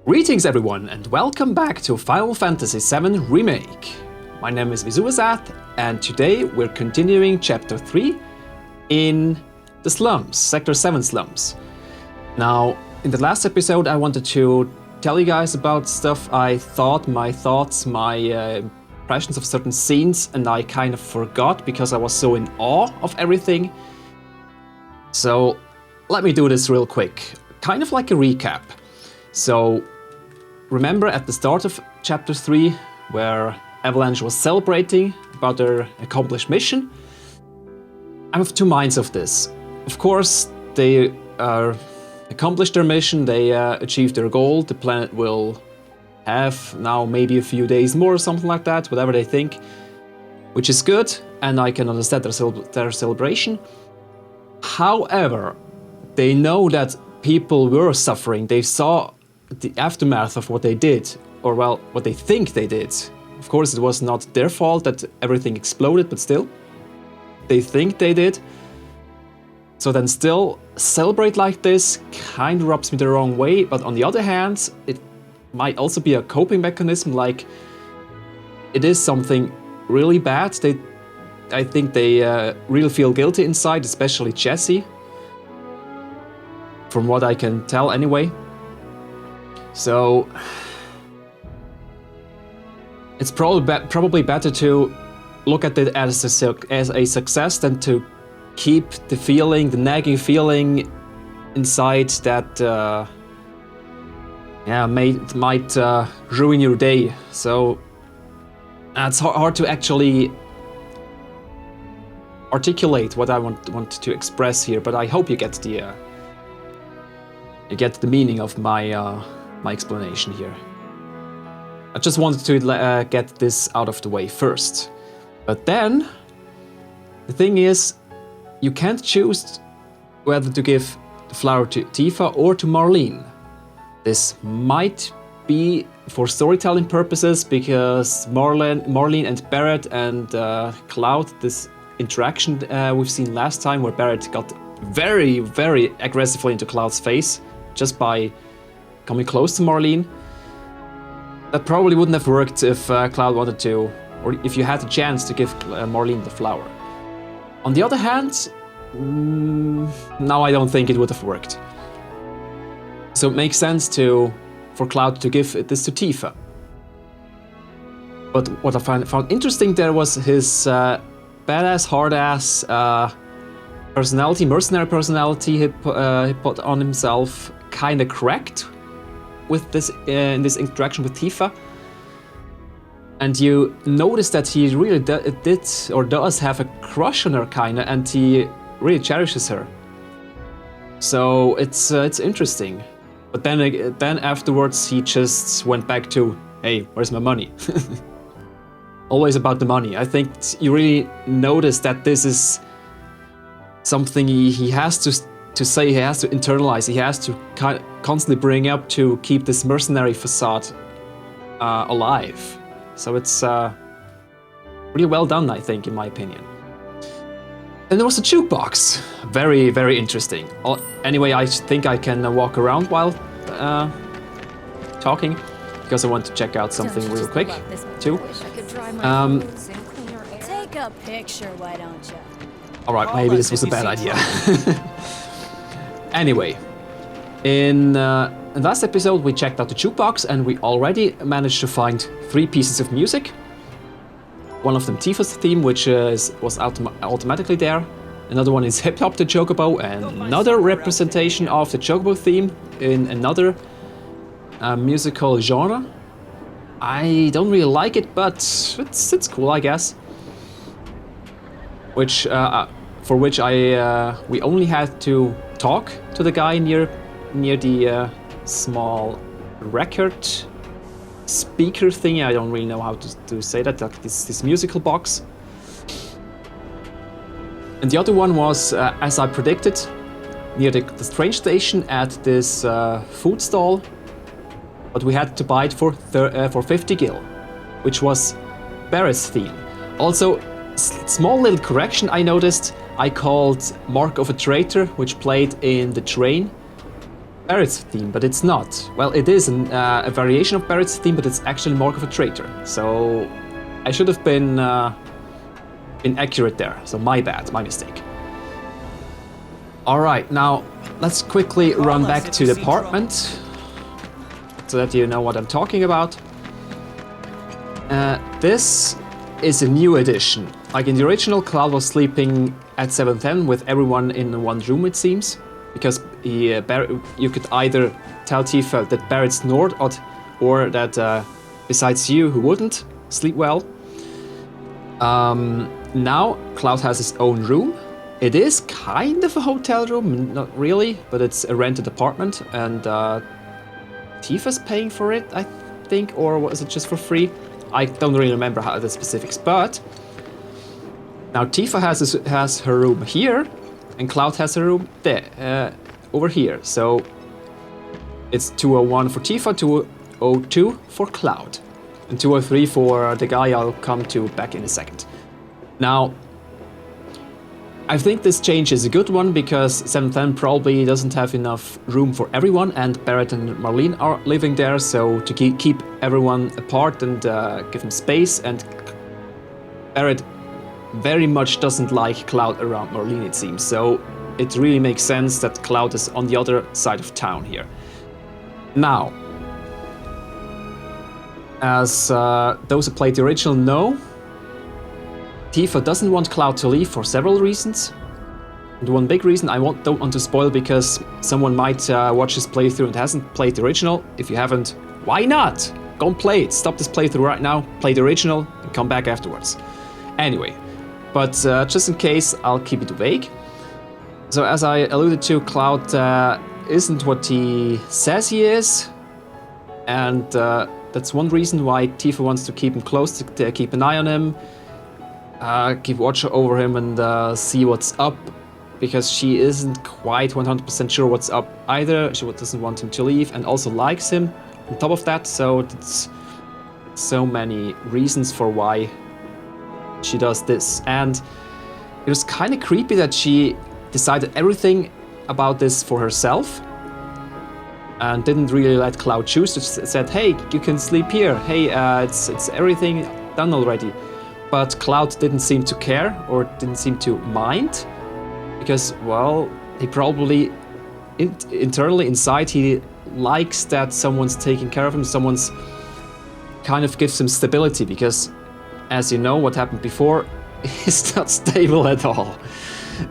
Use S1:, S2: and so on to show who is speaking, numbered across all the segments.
S1: Greetings everyone and welcome back to Final Fantasy VII Remake. My name is Visuazath and today we're continuing Chapter 3 in the Slums, Sector 7 Slums. Now, in the last episode I wanted to tell you guys about stuff I thought, my thoughts, my impressions of certain scenes, and I kind of forgot because I was so in awe of everything. So let me do this real quick, kind of like a recap. So, remember at the start of Chapter 3, where Avalanche was celebrating about their accomplished mission? I'm of two minds of this. Of course, they accomplished their mission, they achieved their goal, the planet will have now maybe a few days more or something like that, whatever they think, which is good, and I can understand their celebration. However, they know that people were suffering, they saw the aftermath of what they did, or well, what they think they did. Of course, it was not their fault that everything exploded, but still, they think they did. So then still, celebrate like this kind of rubs me the wrong way, but on the other hand, it might also be a coping mechanism, like it is something really bad. I think they really feel guilty inside, especially Jessie, from what I can tell anyway. So it's probably better to look at it as a success than to keep the feeling, the nagging feeling inside that might ruin your day. So it's hard to actually articulate what I want to express here, but I hope you get the meaning of my explanation here. I just wanted to get this out of the way first. But then, the thing is, you can't choose whether to give the flower to Tifa or to Marlene. This might be for storytelling purposes, because Marlene and Barret and Cloud, this interaction we've seen last time where Barret got very, very aggressively into Cloud's face just by coming close to Marlene. That probably wouldn't have worked if Cloud wanted to, or if you had the chance to give Marlene the flower. On the other hand, now I don't think it would have worked. So it makes sense for Cloud to give this to Tifa. But what I found interesting there was his badass, hard-ass personality, mercenary personality he put on himself, kind of cracked with this in this interaction with Tifa, and you notice that he really does have a crush on her, kinda, and he really cherishes her. So it's interesting. But then afterwards he just went back to, hey, where's my money? Always about the money. I think you really notice that this is something he has to say, he has to internalize, he has to constantly bring up to keep this mercenary facade alive. So it's really well done, I think, in my opinion. Then there was the jukebox. Very, very interesting. Anyway, I think I can walk around while talking, because I want to check out something real quick, too.
S2: Take a picture, why don't you?
S1: Alright, maybe this was a bad idea. Anyway, in the last episode we checked out the jukebox and we already managed to find 3 pieces of music. One of them Tifa's theme, which was automatically there. Another one is Hip Hop the Chocobo, and another representation of the Chocobo theme in another musical genre. I don't really like it, but it's cool, I guess. For which we only had to talk to the guy near the small record speaker thing. I don't really know how to say that, like this musical box. And the other one was, as I predicted, near the train station at this food stall, but we had to buy it for 50 gil, which was Barret's theme. Also, small little correction I noticed, I called Mark of a Traitor, which played in the train, Barrett's theme, but it's not. Well, it is a variation of Barrett's theme, but it's actually Mark of a Traitor. So I should have been accurate there. So my bad, my mistake. All right, now let's quickly run back to the apartment so that you know what I'm talking about. This is a new addition. Like in the original, Cloud was sleeping at 710 with everyone in one room, it seems. Because you could either tell Tifa that Barrett snored or that besides you, who wouldn't sleep well. Now, Cloud has his own room. It is kind of a hotel room, not really, but it's a rented apartment. And Tifa's paying for it, I think, or was it just for free? I don't really remember how the specifics, but now Tifa has her room here, and Cloud has her room there, over here. So it's 201 for Tifa, 202 for Cloud, and 203 for the guy I'll come to back in a second. Now, I think this change is a good one because 710 probably doesn't have enough room for everyone, and Barrett and Marlene are living there, so to keep everyone apart and give them space, and Barrett very much doesn't like Cloud around Marlene, it seems, so it really makes sense that Cloud is on the other side of town here. Now, as those who played the original know, Tifa doesn't want Cloud to leave for several reasons. And one big reason I don't want to spoil because someone might watch this playthrough and hasn't played the original. If you haven't, why not? Go and play it. Stop this playthrough right now, play the original, and come back afterwards. Anyway, but just in case, I'll keep it vague. So as I alluded to, Cloud isn't what he says he is. And that's one reason why Tifa wants to keep him close, to keep an eye on him. Keep watch over him and see what's up, because she isn't quite 100% sure what's up either. She doesn't want him to leave and also likes him on top of that, so it's so many reasons for why she does this. And it was kind of creepy that she decided everything about this for herself and didn't really let Cloud choose. Just said, hey, you can sleep here. Hey, it's everything done already. But Cloud didn't seem to care or didn't seem to mind because, well, he probably internally inside he likes that someone's taking care of him, someone's kind of gives him stability because, as you know, what happened before is not stable at all.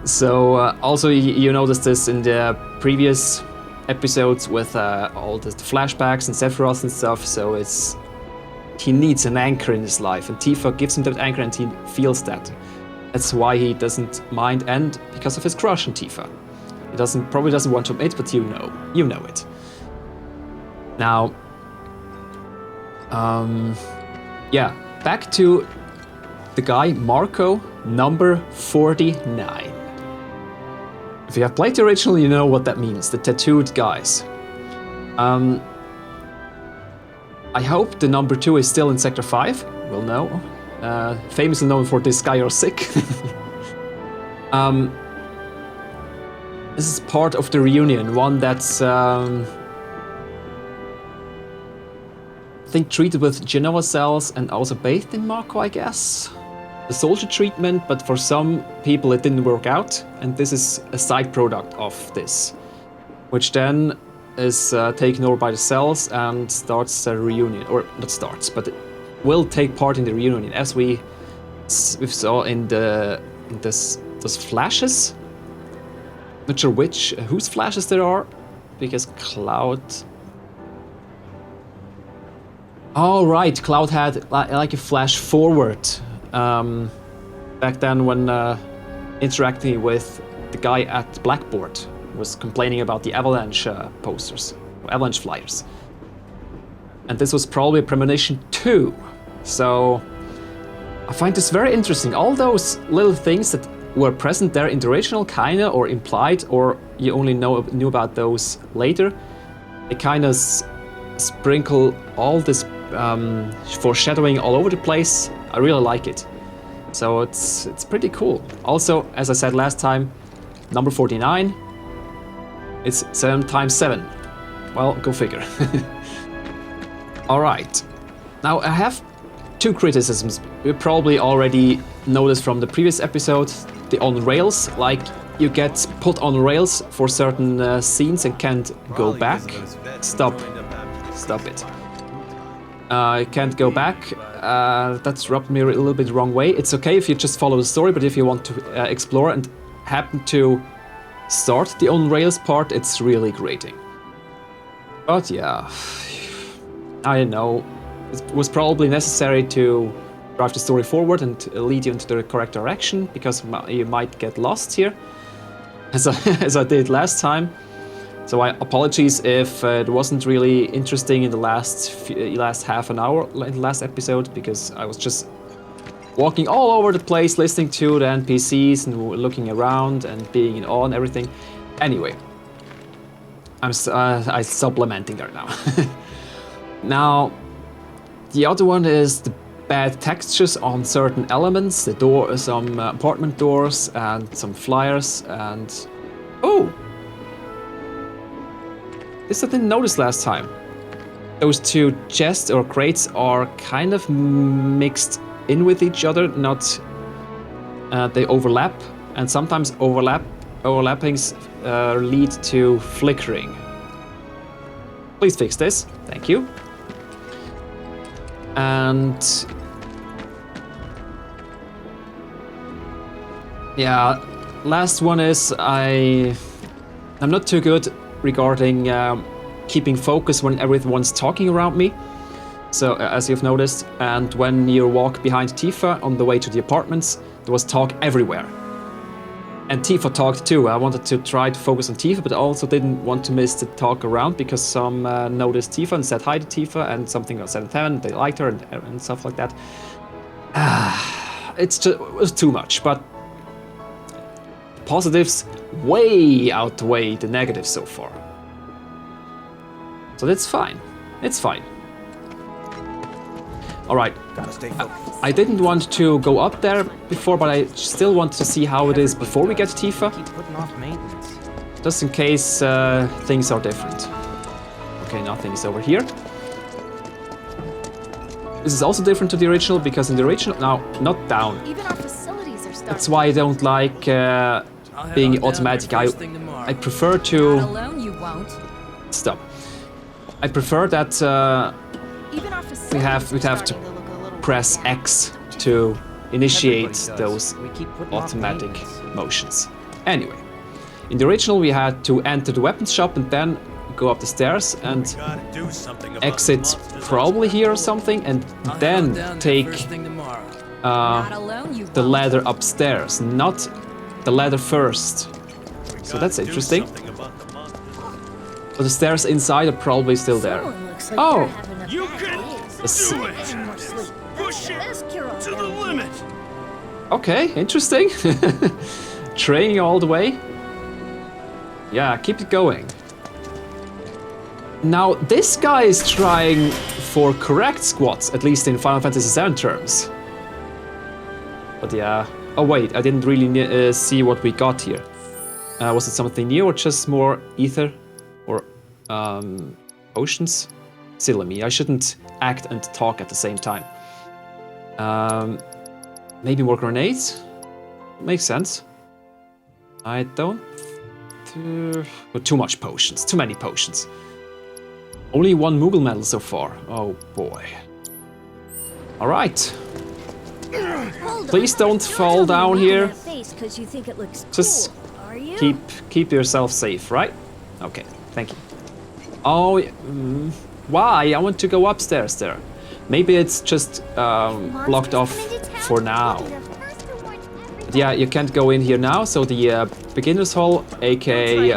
S1: So also you noticed this in the previous episodes with all the flashbacks and Sephiroth and stuff, so he needs an anchor in his life, and Tifa gives him that anchor and he feels that. That's why he doesn't mind, and because of his crush on Tifa. He probably doesn't want to admit, but you know it. Now, yeah, back to the guy, Marco, number 49. If you have played the original, you know what that means, the tattooed guys. I hope the number 2 is still in Sector 5. We'll know. Famously known for this guy or sick. This is part of the reunion, one that's I think treated with Genoa cells and also bathed in Marco, I guess. The soldier treatment, but for some people it didn't work out, and this is a side product of this, which then is taken over by the cells and starts a reunion, or not starts, but it will take part in the reunion, as we saw in those flashes. Not sure whose flashes there are, because Cloud. Oh right, Cloud had like a flash forward back then when interacting with the guy at Blackboard. Was complaining about the avalanche posters, avalanche flyers. And this was probably a premonition too. So I find this very interesting. All those little things that were present there in the original, kinda, or implied, or you only knew about those later, they kind of sprinkle all this foreshadowing all over the place. I really like it. So it's pretty cool. Also, as I said last time, number 49. It's 7 times 7. Well, go figure. Alright. Now, I have two criticisms. You probably already noticed from the previous episode. The on rails, like you get put on rails for certain scenes and can't go back. Stop it. I can't go back. That's rubbed me a little bit the wrong way. It's okay if you just follow the story, but if you want to explore and happen to start the on rails part, it's really grating. But yeah, I don't know. It was probably necessary to drive the story forward and lead you into the correct direction, because you might get lost here, as I did last time. So apologies if it wasn't really interesting in the last half an hour in the last episode, because I was just walking all over the place, listening to the NPCs and looking around and being in awe and everything. Anyway, I stop lamenting there now. Now, the other one is the bad textures on certain elements, some apartment doors and some flyers and... Oh! This I didn't notice last time. Those two chests or crates are kind of mixed in with each other, not... they overlap, and sometimes overlappings lead to flickering. Please fix this, thank you. And... yeah, last one is I'm not too good regarding keeping focus when everyone's talking around me. So, as you've noticed, and when you walk behind Tifa on the way to the apartments, there was talk everywhere. And Tifa talked too. I wanted to try to focus on Tifa, but I also didn't want to miss the talk around, because some noticed Tifa and said hi to Tifa, and something got said to them, they liked her and stuff like that. It was too much, but positives way outweigh the negatives so far. So that's fine. It's fine. Alright. I didn't want to go up there before, but I still want to see how it is before we get to Tifa. Just in case things are different. Okay, nothing is over here. This is also different to the original, because in the original... now, not down.
S2: Even our facilities are starting.
S1: That's why I don't like being automatic. I prefer to...
S2: Not alone you won't.
S1: Stop. I prefer that
S2: Even our
S1: we'd have to press X to initiate those automatic motions. Anyway, in the original we had to enter the weapons shop and then go up the stairs and exit probably here or something, and then take the ladder upstairs, not the ladder first. So that's interesting. But the stairs inside are probably still there. Oh!
S3: You can do it! Push it to the limit!
S1: Okay, interesting. Training all the way. Yeah, keep it going. Now, this guy is trying for correct squats, at least in Final Fantasy VII terms. But yeah... oh wait, I didn't really see what we got here. Was it something new or just more ether? Or potions? Silly me, I shouldn't act and talk at the same time. Maybe more grenades? Makes sense. I don't... too much potions, too many potions. Only one Moogle medal so far. Oh boy. Alright. Please don't fall down here. Just keep yourself safe, right? Okay, thank you. Oh, why? I want to go upstairs there. Maybe it's just blocked off for now. But yeah, you can't go in here now, so the beginner's hall, aka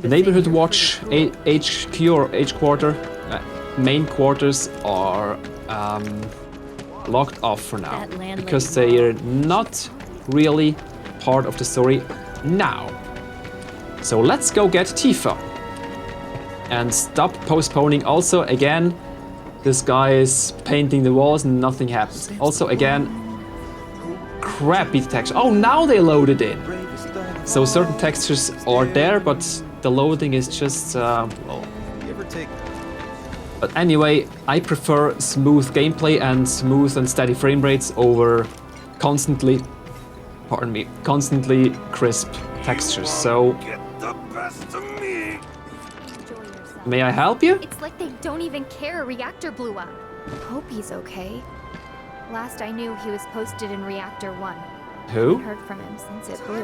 S1: the neighborhood watch, HQ or H quarter, main quarters are locked off for now, because they are not really part of the story now. So let's go get Tifa. And stop postponing. Also, again, this guy is painting the walls and nothing happens. Also, again, crappy texture. Oh, now they loaded in. So certain textures are there, but the loading is just well.
S4: You ever take
S1: But anyway, I prefer smooth gameplay and smooth and steady frame rates over constantly, pardon me, constantly crisp textures. So,
S3: Enjoy yourself.
S1: may I help you?
S3: It's like they don't even care a reactor blew up. Hope he's okay. Last I knew, he was posted in Reactor 1.
S1: Who?
S3: Heard from him since it blew.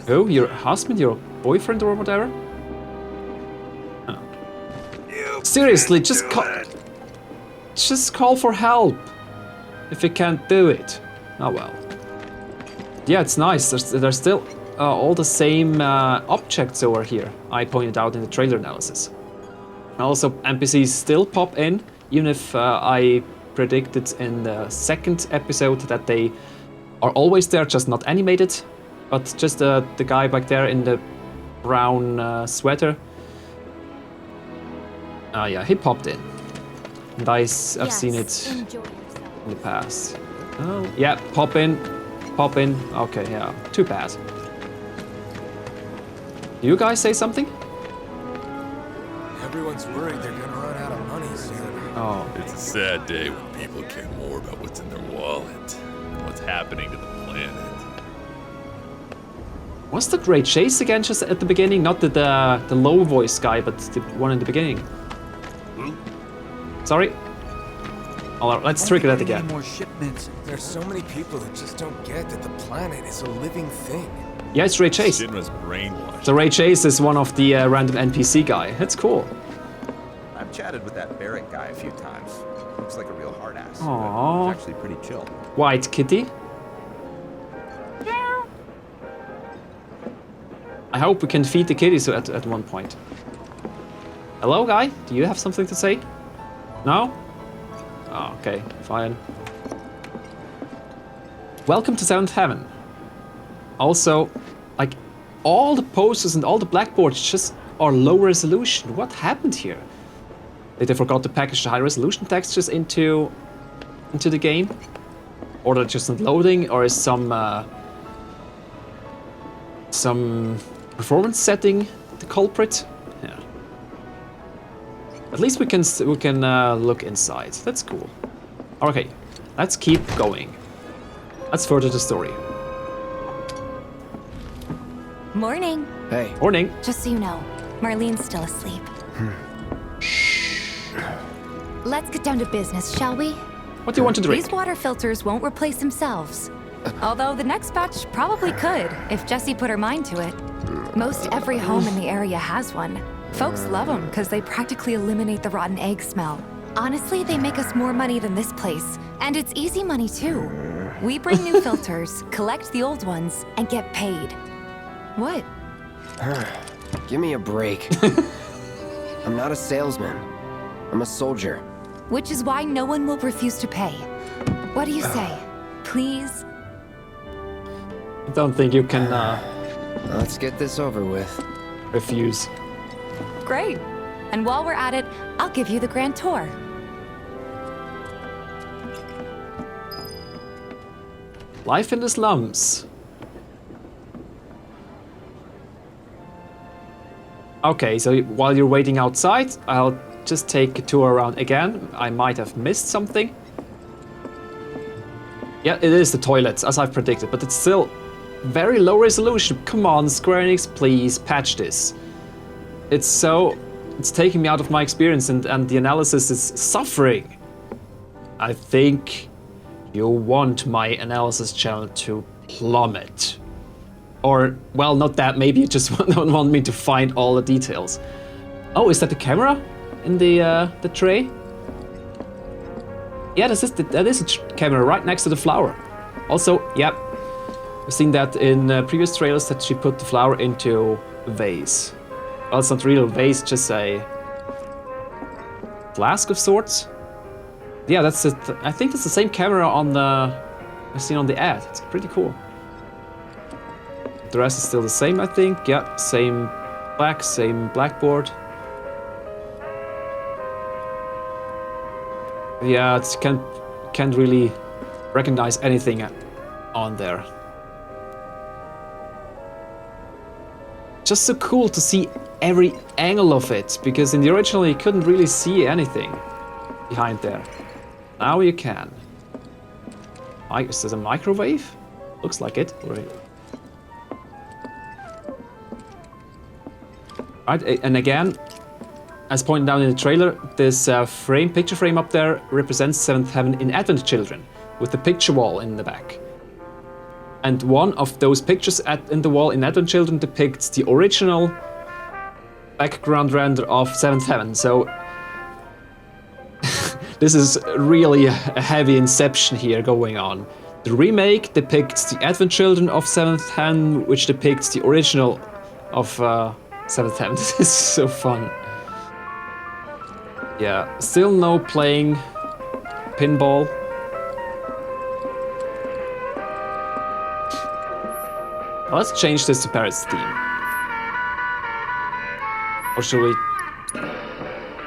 S1: Who? Your husband? Your boyfriend or whatever? Oh. Seriously, just call for help if you can't do it. Oh well. Yeah, it's nice. There's still all the same objects over here I pointed out in the trailer analysis. Also, NPCs still pop in, even if I predicted in the second episode that they are always there, just not animated. But just the guy back there in the brown sweater. Yeah, he popped in. And I've seen it
S3: Enjoy yourself.
S1: in the past. Oh, yeah, pop in. Pop in. Okay, yeah, too bad. Do you guys say something?
S5: Everyone's worried they're gonna run out of money soon.
S1: Oh,
S6: It's a sad day when people care more about what's in their wallet than what's happening to the planet.
S1: was that Ray Chase again just at the beginning? Not the low voice guy, but the one in the beginning. Sorry. Oh, let's trigger that again.
S5: More shipments. There's so many people who just don't get that the planet is a living thing.
S1: Yeah, it's Ray Chase.
S6: Shinra's brainwashed.
S1: So Ray Chase is one of the random NPC guy. That's cool.
S4: I've chatted with that Barrett guy a few times. Looks like a real hard ass. but
S1: Aww.
S4: he's actually pretty chill.
S1: White kitty. I hope we can feed the kitties at one point. Hello, guy? Do you have something to say? No? Oh, okay, fine. Welcome to Seventh Heaven. Also, like, all the posters and all the blackboards just are low resolution. What happened here? Did they forgot to package the high resolution textures into the game? Or they're just not loading, or is some performance setting the culprit? Yeah. At least we can look inside. That's cool. Okay, let's keep going. Let's further the story.
S2: Morning.
S5: Hey,
S1: Morning.
S2: Just so you know, Marlene's still asleep. Let's get down to business, shall we?
S1: What do you want to drink?
S2: These water filters won't replace themselves. Although the next batch probably could, if Jessie put her mind to it. Most every home in the area has one. Folks love them because they practically eliminate the rotten egg smell. Honestly, they make us more money than this place. And it's easy money too. We bring new filters, collect the old ones, and get paid. What?
S7: Give me a break. I'm not a salesman. I'm a soldier.
S2: Which is why no one will refuse to pay. What do you say? Please?
S1: I don't think you can
S7: Let's get this over with.
S1: refuse.
S2: Great. And while we're at it, I'll give you the grand tour.
S1: Life in the slums. Okay, so while you're waiting outside, I'll just take a tour around again. I might have missed something. Yeah, it is the toilets, as I've predicted, but it's still very low resolution. Come on, Square Enix, please patch this. It's taking me out of my experience, and the analysis is suffering. I think you want my analysis channel to plummet. Or, well, not that, maybe you just don't want me to find all the details. Oh, is that the camera in the tray? Yeah, that is a camera right next to the flower. Also, yep, I've seen that in previous trailers that she put the flower into a vase. Well, it's not really a vase, just a flask of sorts. Yeah, that's it. I think it's the same camera on I've seen on the ad. It's pretty cool. The rest is still the same, I think. Yeah, same blackboard. Yeah, it can't really recognize anything on there. just so cool to see every angle of it, because in the original you couldn't really see anything behind there. Now you can. Is this a microwave? Looks like it. Right, and again, as pointed out in the trailer, this picture frame up there represents Seventh Heaven in Advent Children, with the picture wall in the back. And one of those pictures in the wall in Advent Children depicts the original background render of Seventh Heaven. So this is really a heavy inception here going on. The remake depicts the Advent Children of Seventh Heaven, which depicts the original of Seventh Heaven. This is so fun. Yeah, still no playing pinball. Let's change this to Parrot's theme. Or should we...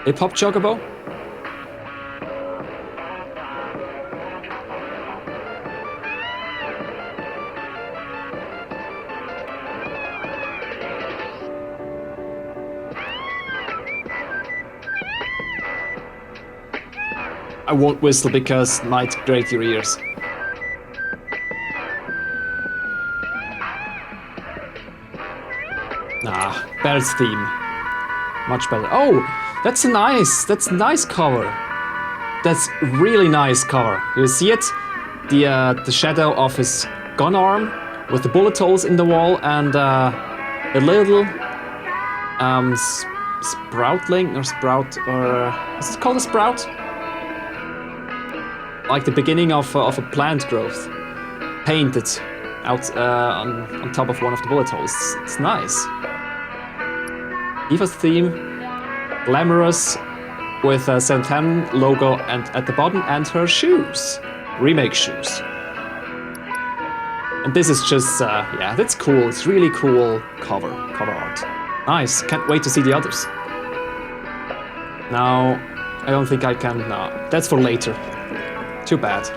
S1: Hip-hop Chocobo? I won't whistle because it might grate your ears. Nah, Barrett's theme. Much better. Oh, that's a nice cover. That's really nice cover. You see it? The shadow of his gun arm with the bullet holes in the wall and a little sproutling or sprout or is it called a sprout? Like the beginning of a plant growth, painted out on top of one of the bullet holes. It's nice. Tifa's theme, glamorous, with a Seventh Heaven logo and at the bottom, and her shoes, remake shoes. And this is just, yeah, that's cool. It's really cool cover art. Nice. Can't wait to see the others. Now, I don't think I can. No, that's for later. Too bad.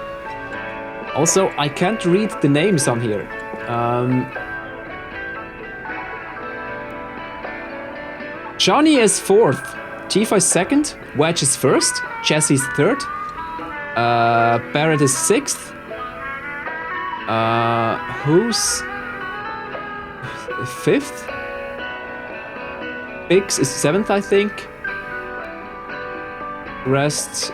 S1: Also, I can't read the names on here. Johnny is 4th, Tifa is 2nd, Wedge is 1st, Jessie is 3rd, Barrett is 6th. Who's 5th? Biggs is 7th, I think. Rest.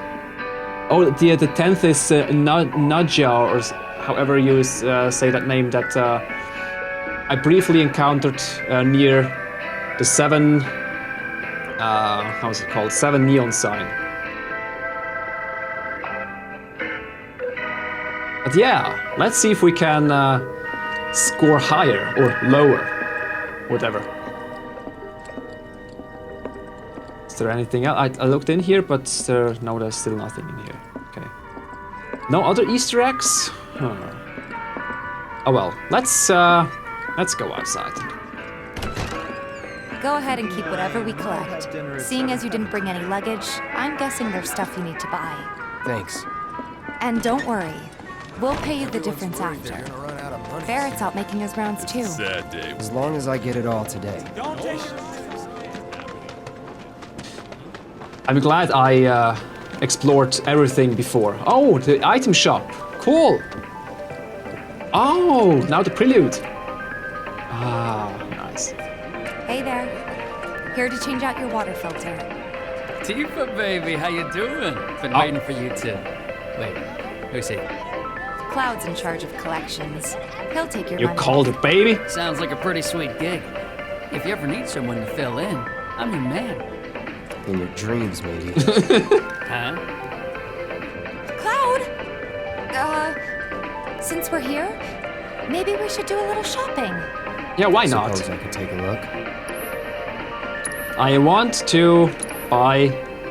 S1: Oh, the 10th is Nadja, or however you say that name, that I briefly encountered near the 7, how's it called? 7 neon sign. But yeah, let's see if we can score higher or lower, whatever. Is there anything else? I looked in here, but no, there's still nothing in here. Okay. No other Easter eggs? Huh. Oh well, let's go outside.
S2: Go ahead and keep whatever we collect. Seeing as you didn't bring any luggage, I'm guessing there's stuff you need to buy.
S7: Thanks.
S2: And don't worry, we'll pay you the difference after. Barrett's out making his rounds too.
S6: Sad day.
S7: As long as I get it all today.
S1: I'm glad I explored everything before. Oh, the item shop. Cool. Oh, now the prelude. Ah, nice.
S2: Hey there. Here to change out your water filter.
S8: Tifa, baby, how you doing? Been waiting for you to... Wait, who's he?
S2: Cloud's in charge of collections. He'll take your
S1: You
S2: money.
S1: called it baby?
S8: Sounds like a pretty sweet gig. If you ever need someone to fill in, I'm your man.
S7: In your dreams, maybe.
S8: Huh?
S2: Cloud! Since we're here, maybe we should do a little shopping.
S1: Yeah, why not?
S7: Suppose I could take a look.
S1: I want to buy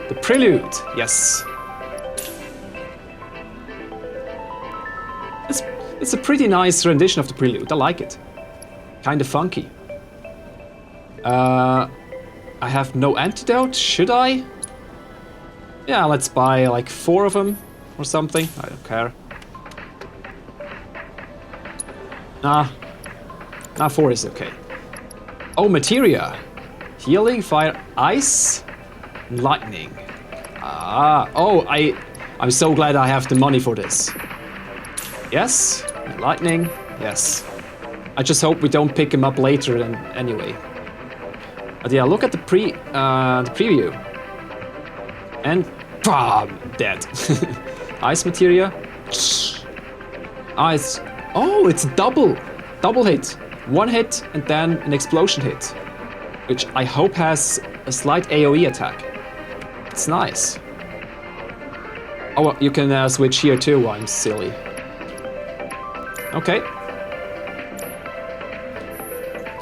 S1: the prelude. Yes. It's a pretty nice rendition of the prelude. I like it. Kind of funky. I have no antidote. Should I? Yeah, let's buy like 4 of them or something. I don't care. Nah, 4 is okay. Oh, Materia. Healing, fire, ice, lightning. Ah, oh, I'm so glad I have the money for this. Yes, lightning, yes. I just hope we don't pick him up later then anyway. But yeah, look at the preview. And bam, dead. Ice Materia. Ice. Oh, it's double hit. One hit and then an explosion hit, which I hope has a slight AoE attack. It's nice. Oh, well, you can switch here too. I'm silly. Okay.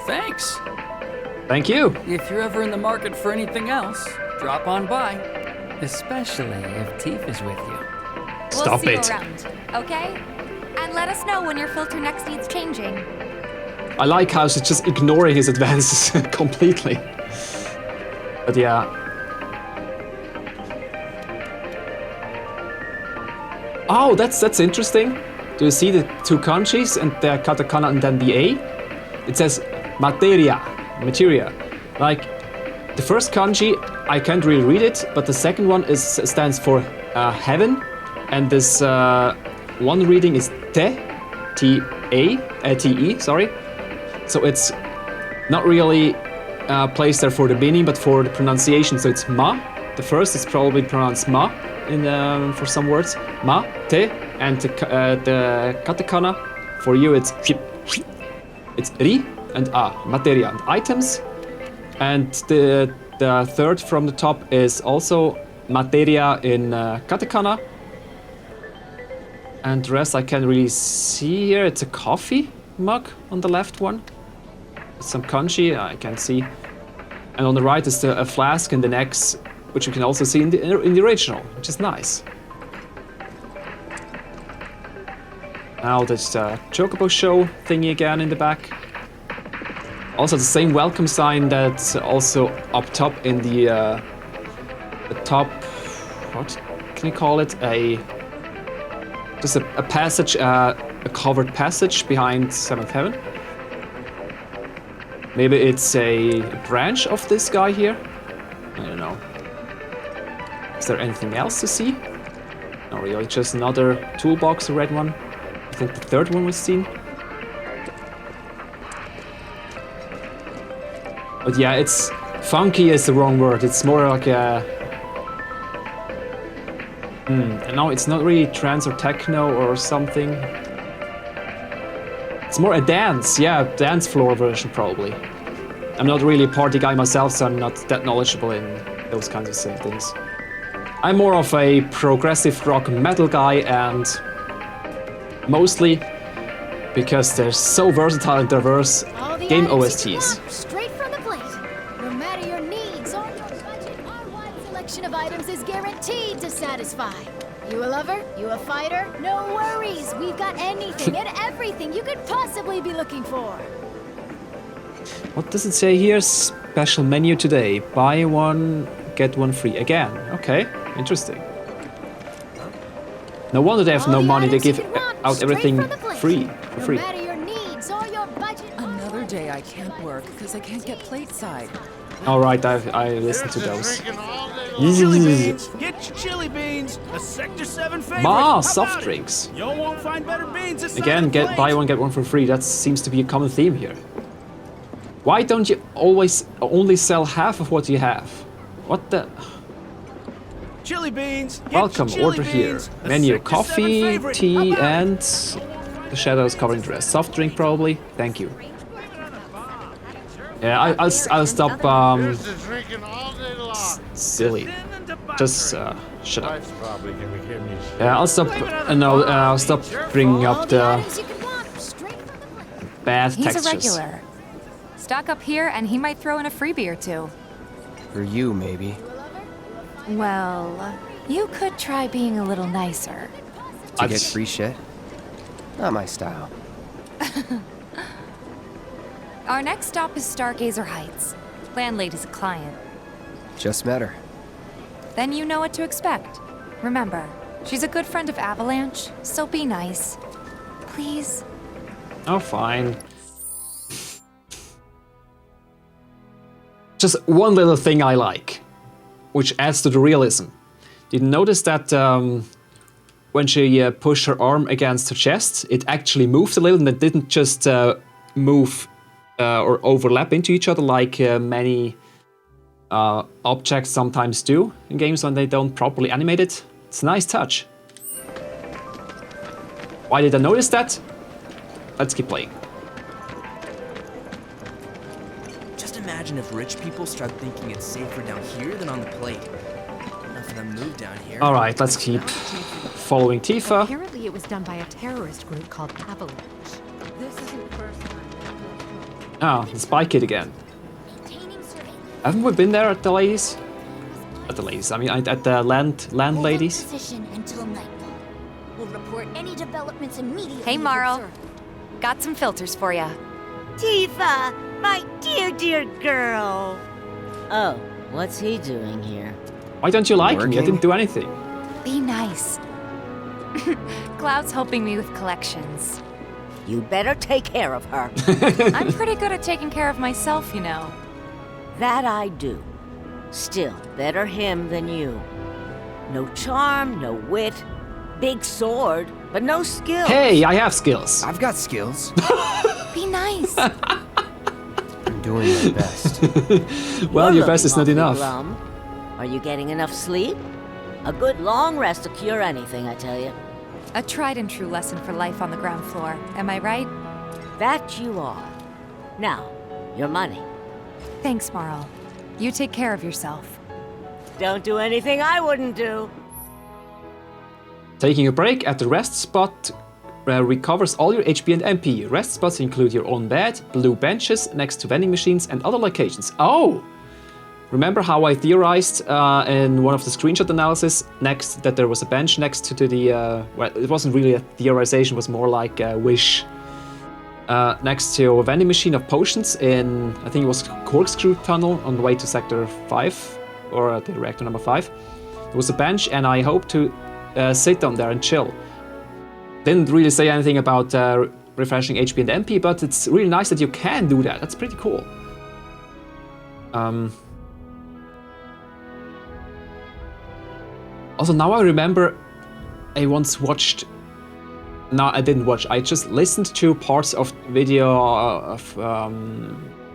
S8: Thanks.
S1: Thank you.
S8: If you're ever in the market for anything else, drop on by. Especially if Tifa's with you.
S1: Stop
S2: We'll
S1: it.
S2: see you around, okay? And let us know when your filter next needs changing.
S1: I like how she's just ignoring his advances completely. But yeah. Oh, that's interesting. Do you see the two kanjis and the katakana and then the A? It says Materia. Like, the first kanji, I can't really read it, but the second one stands for heaven, and this one reading is T-E, sorry. So it's not really placed there for the meaning, but for the pronunciation. So it's ma. The first is probably pronounced ma in for some words. Ma, te, and the katakana for you it's ri and a. Materia and items. And the third from the top is also Materia in katakana. And the rest I can't really see here. It's a coffee mug on the left one. Some kanji I can see. And on the right is a flask and an X, which you can also see in the original, which is nice. Now there's the Chocobo show thingy again in the back. Also the same welcome sign that's also up top in the top, what can you call it? Just a passage, a covered passage behind Seventh Heaven. Maybe it's a branch of this guy here? I don't know. Is there anything else to see? Not really, just another toolbox, a red one. I think the third one was seen. But yeah, it's funky is the wrong word. It's more like a... no, it's not really trance or techno or something. It's more a dance, yeah, dance floor version probably. I'm not really a party guy myself, so I'm not that knowledgeable in those kinds of things. I'm more of a progressive rock metal guy, and mostly because they're so versatile and diverse game OSTs.
S9: Straight from the plate. No matter your needs or your budget, our wide selection of items is guaranteed to satisfy. You a lover? You a fighter? No worries. We've got anything and everything you could possibly be looking for.
S1: What does it say here? Special menu today. Buy one, get one free again. Okay, interesting. No wonder they have no money. They give out everything free, for free.
S9: No matter your needs or your budget.
S10: Another day I can't work because I can't get plateside.
S1: All right, I listened to those.
S11: Chili beans, get your chili beans. A Sector 7 favorite.
S1: Ma, soft drinks.
S11: You won't find better beans this
S1: Again, buy one get one for free. That seems to be a common theme here. Why don't you always only sell half of what you have? What the?
S11: Chili beans.
S1: Welcome, order here. Menu, coffee, tea, and the shadows covering the rest. Soft drink probably. Thank you. Yeah, I'll stop. Silly. Just shut up. Yeah, I'll stop. No, I'll stop bringing up the bad textures.
S2: He's a regular. Stock up here, and he might throw in a freebie or two.
S7: For you, maybe.
S2: Well, you could try being a little nicer.
S7: To get free shit? Not my style.
S2: Our next stop is Stargazer Heights. Landlady's a client.
S7: Just met her.
S2: Then you know what to expect. Remember, she's a good friend of Avalanche, so be nice. Please?
S1: Oh, fine. Just one little thing I like, which adds to the realism. Did you notice that when she pushed her arm against her chest, it actually moved a little and it didn't just move or overlap into each other like many objects sometimes do in games when they don't properly animate it? It's a nice touch. Why did I notice that? Let's keep playing.
S12: Just imagine if rich people start thinking it's safer down here than on the plate. Enough of them move down here.
S1: Alright, let's keep following Tifa.
S13: Apparently it was done by a terrorist group called Avalanche. This isn't the first time.
S1: Ah, the Spy Kid again. Haven't we been there at the ladies? At the ladies, I mean at the landladies.
S9: Position until nightfall. We'll report any developments immediately.
S2: Hey, Marl. Got some filters for ya.
S14: Tifa, my dear girl. Oh, what's he doing here?
S1: Why don't you like me? I didn't do anything.
S2: Be nice. Cloud's helping me with collections.
S14: You better take care of her.
S2: I'm pretty good at taking care of myself, you know.
S14: That I do. Still, better him than you. No charm, no wit. Big sword, but no skill.
S1: Hey, I have skills.
S7: I've got skills.
S2: Be nice.
S7: I'm doing my best.
S1: Well, your best is not enough.
S14: Glum. Are you getting enough sleep? A good long rest will cure anything, I tell you.
S2: A tried and true lesson for life on the ground floor. Am I right?
S14: That you are. Now, your money.
S2: Thanks, Marl. You take care of yourself.
S14: Don't do anything I wouldn't do.
S1: Taking a break at the rest spot recovers all your HP and MP. Rest spots include your own bed, blue benches next to vending machines, and other locations. Oh! Remember how I theorized in one of the screenshot analysis that there was a bench next to the... well, it wasn't really a theorization, it was more like a wish. Next to a vending machine of potions in, I think it was Corkscrew Tunnel on the way to Sector 5, or the reactor number 5. There was a bench and I hoped to sit down there and chill. Didn't really say anything about refreshing HP and MP, but it's really nice that you can do that. That's pretty cool. Also, now I remember I once watched... No, I didn't watch. I just listened to parts of video of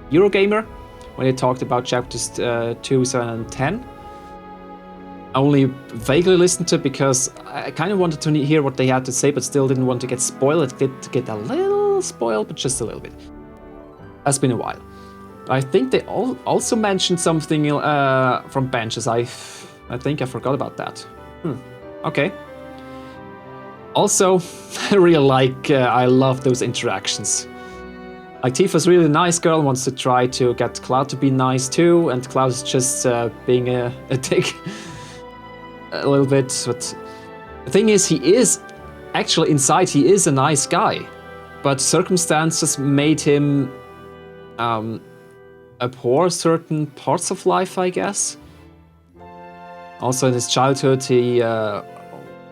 S1: Eurogamer when they talked about chapters 2, 7, and 10. I only vaguely listened to it because I kind of wanted to hear what they had to say, but still didn't want to get spoiled. It did get a little spoiled, but just a little bit. That's been a while. I think they also mentioned something from benches. I think I forgot about that. Okay. Also, I love those interactions. Like, Tifa's really a nice girl, wants to try to get Cloud to be nice too, and Cloud is just being a dick a little bit. But the thing is, he is actually inside, he is a nice guy, but circumstances made him abhor certain parts of life, I guess. Also, in his childhood, he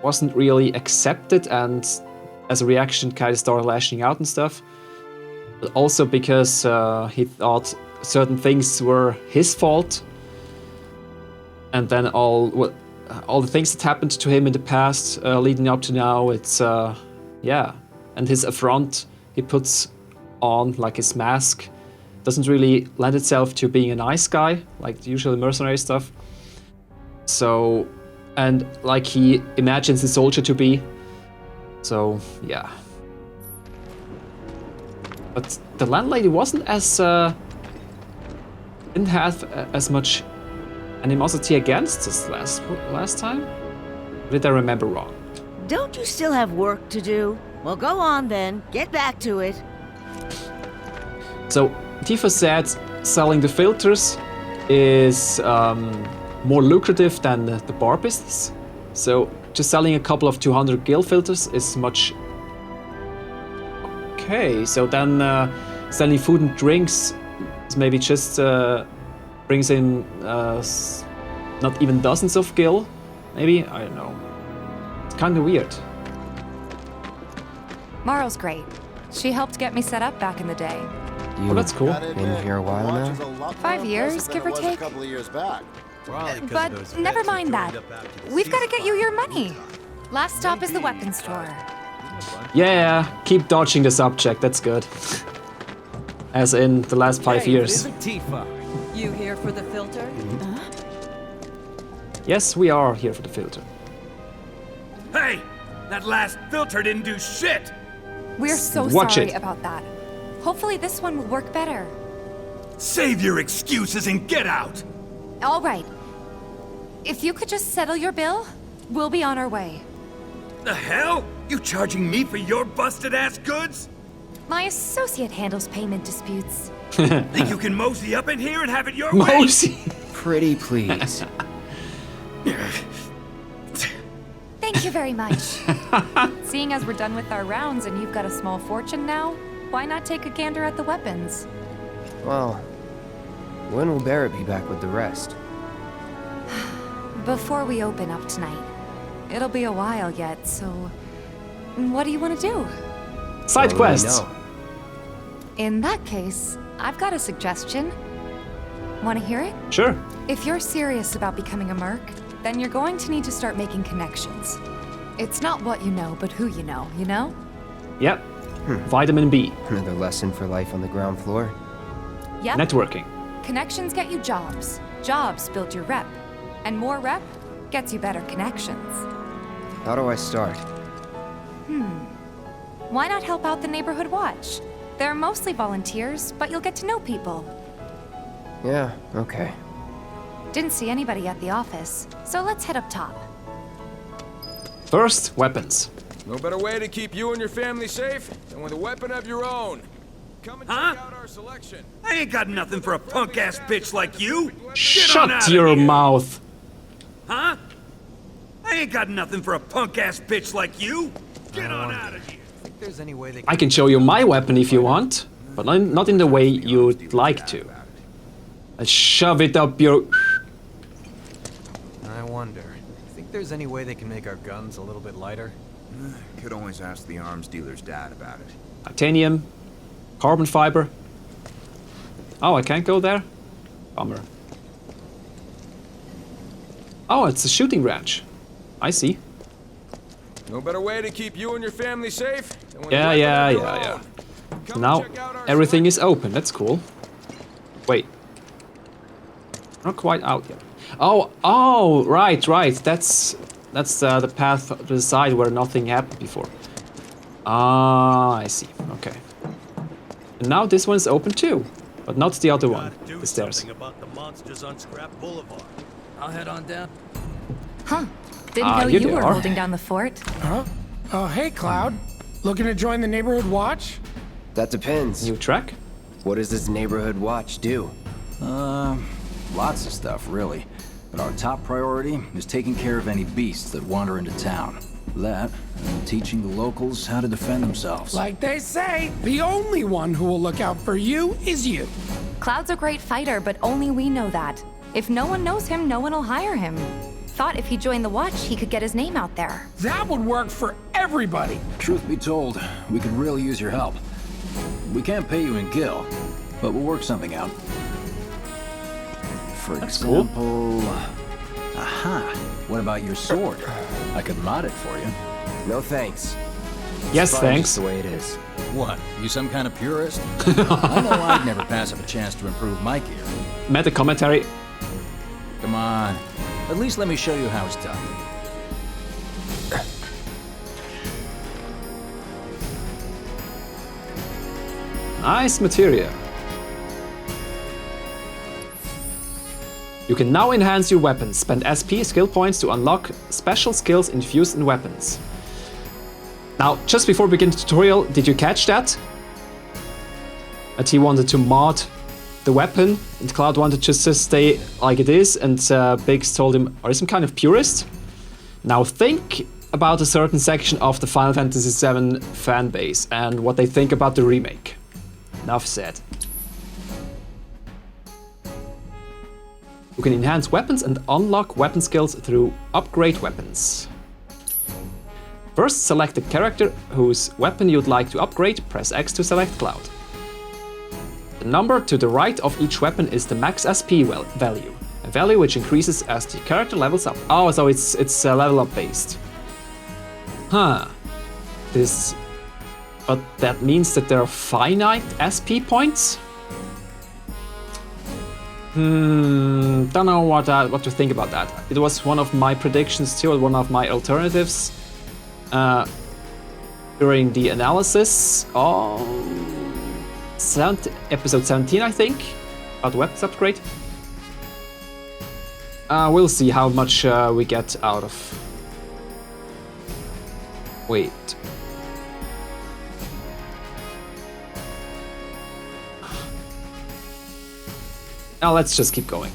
S1: wasn't really accepted, and as a reaction kind of started lashing out and stuff. But also because he thought certain things were his fault, and then all the things that happened to him in the past leading up to now, it's yeah. And his affront he puts on, like his mask, doesn't really lend itself to being a nice guy, like the usual mercenary stuff. So, and like he imagines the soldier to be. So, yeah. But the landlady wasn't as, didn't have as much animosity against us last time? Or did I remember wrong?
S14: Don't you still have work to do? Well, go on then. Get back to it.
S1: So, Tifa said selling the filters is more lucrative than the bar business. So, just selling a couple of 200 gil filters is much... Okay, so then selling food and drinks is maybe just brings in not even dozens of gil, maybe? I don't know. It's kind of weird.
S2: Marl's great. She helped get me set up back in the day.
S7: You
S1: that's cool.
S7: been here a while now?
S2: 5 years, give or take. But never mind that. We've got to get you your money. Last stop is the weapons store.
S1: Yeah, keep dodging the subject, that's good. As in the last 5 years.
S11: Tifa.
S10: You here for the filter?
S1: Yes, we are here for the filter.
S11: Hey! That last filter didn't do shit!
S2: We're so
S1: Watch
S2: sorry
S1: it.
S2: about that. Hopefully this one will work better.
S11: Save your excuses and get out!
S2: All right. If you could just settle your bill, we'll be on our way.
S11: The hell? You charging me for your busted-ass goods?
S2: My associate handles payment disputes.
S11: Think you can mosey up in here and have it your way?
S1: Mosey!
S7: Pretty please.
S2: Thank you very much. Seeing as we're done with our rounds and you've got a small fortune now, why not take a gander at the weapons?
S7: Well, when will Barrett be back with the rest?
S2: Before we open up tonight. It'll be a while yet, so... What do you want to do?
S1: Side quests!
S2: In that case, I've got a suggestion. Want to hear it?
S1: Sure.
S2: If you're serious about becoming a merc, then you're going to need to start making connections. It's not what you know, but who you know, you know?
S1: Yep. Vitamin B.
S7: Another lesson for life on the ground floor.
S2: Yep.
S1: Networking.
S2: Connections get you jobs. Jobs build your rep. And more rep gets you better connections.
S7: How do I start?
S2: Why not help out the neighborhood watch? They're mostly volunteers, but you'll get to know people.
S7: Yeah, okay.
S2: Didn't see anybody at the office, so let's head up top.
S1: First, weapons.
S5: No better way to keep you and your family safe than with a weapon of your own. Come and check out our selection.
S11: I ain't got nothing for a punk-ass bitch like you!
S1: Shut your mouth!
S11: Huh? I ain't got nothing for a punk-ass bitch like you! Get on out of here!
S5: There's any way they
S1: I can show you my weapon if you want, but not in the way you'd like to. I'll shove it up your...
S5: I wonder. Think there's any way they can make our guns a little bit lighter?
S4: Could always ask the arms dealer's dad about it.
S1: Titanium, carbon fiber. Oh, I can't go there? Bummer. Oh, it's a shooting range. I see.
S5: No better way to keep you and your family safe than with
S1: Yeah. Now everything is open. That's cool. Wait. Not quite out yet. Oh, right. That's the path to the side where nothing happened before. Ah, I see. Okay. And now this one's open too, but not the other one. The stairs.
S11: About the monsters on Scrap Boulevard.
S8: I'll head on down.
S2: Huh. Didn't know
S1: here
S2: you
S1: they
S2: were
S1: are.
S2: holding down the fort.
S15: Huh? Oh, hey, Cloud. Looking to join the neighborhood watch?
S7: That depends.
S1: New track?
S7: What does this neighborhood watch do?
S16: Lots of stuff, really. But our top priority is taking care of any beasts that wander into town. That, and teaching the locals how to defend themselves.
S15: Like they say, the only one who will look out for you is you.
S2: Cloud's a great fighter, but only we know that. If no one knows him, no one will hire him. Thought if he joined the watch, he could get his name out there.
S15: That would work for everybody.
S16: Truth be told, we could really use your help. We can't pay you in gil, but we'll work something out. For example... Aha! What about your sword? I could mod it for you.
S7: No thanks.
S1: Yes,
S7: It's fine
S1: thanks.
S7: just the way it is.
S16: What? You some kind of purist? I know I'd never pass up a chance to improve my gear.
S1: Meta commentary.
S16: Come on. At least let me show you how it's done.
S1: Nice materia. You can now enhance your weapons. Spend SP skill points to unlock special skills infused in weapons. Now, just before we begin the tutorial, did you catch that? That he wanted to mod the weapon, and Cloud wanted just to stay like it is, and Biggs told him, are you some kind of purist? Now think about a certain section of the Final Fantasy VII fan base and what they think about the remake. Enough said. You can enhance weapons and unlock weapon skills through upgrade weapons. First, select the character whose weapon you'd like to upgrade, press X to select Cloud. The number to the right of each weapon is the max SP value, a value which increases as the character levels up. Oh, so it's level up based. Huh. But that means that there are finite SP points? Don't know what to think about that. It was one of my predictions too, one of my alternatives during the analysis of episode 17, I think, about weapons upgrade. We'll see how much we get out of. Wait. Now let's just keep going.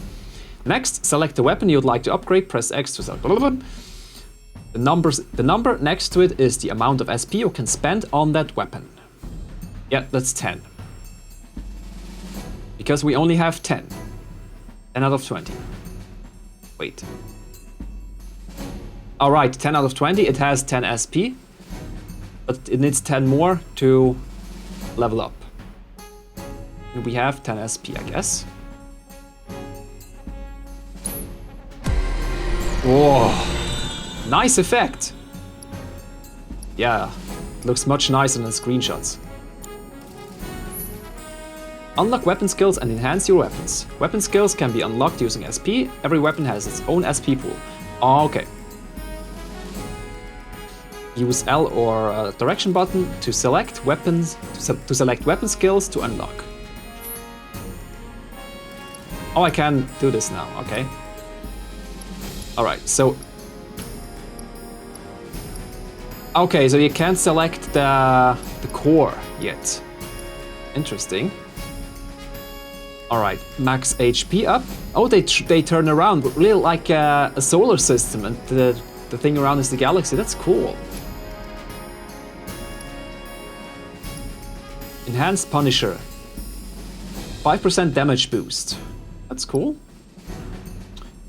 S1: Next, select the weapon you'd like to upgrade, press X to select. The number next to it is the amount of SP you can spend on that weapon. Yeah, that's 10. Because we only have 10. 10 out of 20. Wait. Alright, 10 out of 20, it has 10 SP. But it needs 10 more to level up. And we have 10 SP, I guess. Whoa, nice effect. Yeah, it looks much nicer than screenshots. Unlock weapon skills and enhance your weapons. Weapon skills can be unlocked using SP. Every weapon has its own SP pool. Okay. Use L or direction button to select weapons to select weapon skills to unlock. Oh, I can do this now. Okay. Alright, so... Okay, so you can't select the core yet. Interesting. Alright, max HP up. Oh, they turn around, really like a solar system, and the thing around is the galaxy. That's cool. Enhanced Punisher. 5% damage boost. That's cool.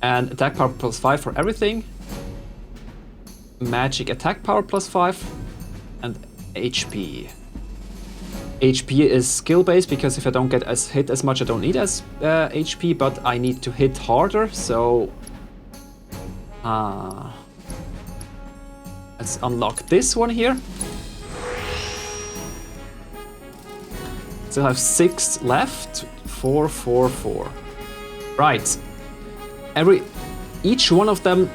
S1: And attack power plus 5 for everything. Magic attack power plus 5. And HP. HP is skill based because if I don't get hit as much, I don't need as HP, but I need to hit harder, so... let's unlock this one here. Still have 6 left. 4, 4, 4. Right. Each one of them